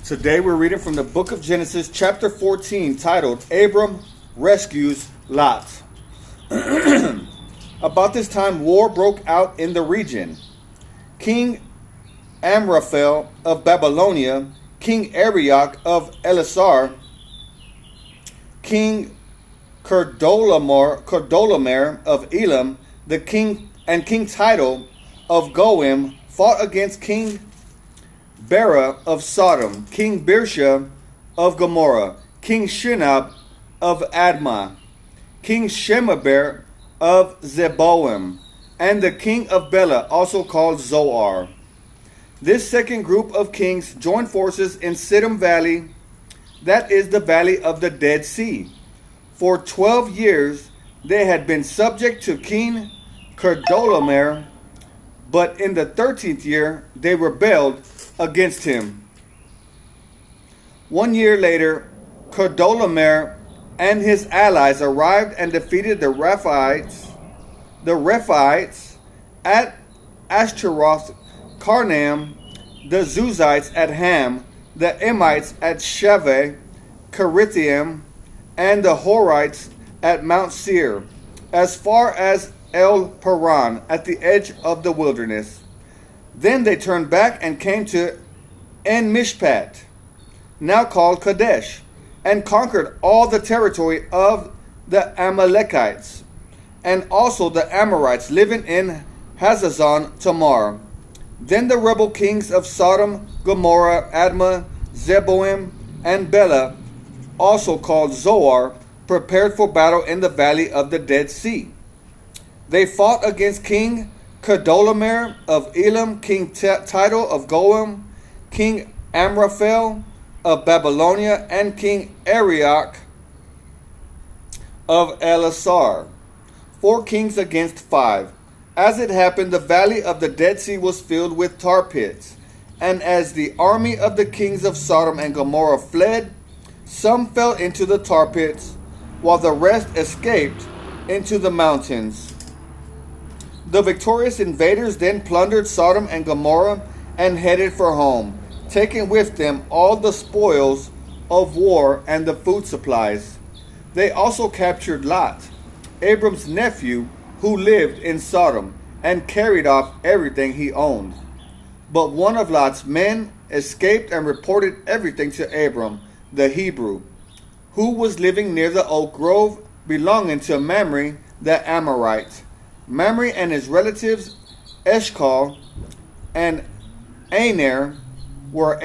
Today we're reading from the book of Genesis, chapter 14, titled Abram Rescues Lot. About this time, war broke out in the region. King Amraphel of Babylonia, King Arioch of Ellasar, King Chedorlaomer of Elam, King Tidal of Goim fought against King Bera of Sodom, King Birsha of Gomorrah, King Shinab of Admah, King Shemeber of Zeboim, and the king of Bela, also called Zoar. This second group of kings joined forces in Siddim Valley, that is the valley of the Dead Sea. For 12 years they had been subject to King Chedorlaomer, but in the 13th year they rebelled against him. 1 year later, Chedorlaomer and his allies arrived and defeated the Rephaites at Ashtaroth Karnaim, the Zuzites at Ham, the Emites at Shaveh Kerithaim, and the Horites at Mount Seir, as far as El Paran at the edge of the wilderness. Then they turned back and came to En Mishpat, now called Kadesh, and conquered all the territory of the Amalekites, and also the Amorites living in Hazazon Tamar. Then the rebel kings of Sodom, Gomorrah, Admah, Zeboim, and Bela, also called Zoar, prepared for battle in the valley of the Dead Sea. They fought against King Chedorlaomer of Elam, King Tidal of Goim, King Amraphel of Babylonia, and King Arioch of Ellasar. 4 kings against 5. As it happened, the valley of the Dead Sea was filled with tar pits, and as the army of the kings of Sodom and Gomorrah fled, some fell into the tar pits, while the rest escaped into the mountains. The victorious invaders then plundered Sodom and Gomorrah and headed for home, taking with them all the spoils of war and the food supplies. They also captured Lot, Abram's nephew, who lived in Sodom, and carried off everything he owned. But one of Lot's men escaped and reported everything to Abram, the Hebrew, who was living near the oak grove belonging to Mamre the Amorite. Mamre and his relatives Eshcol and Aner were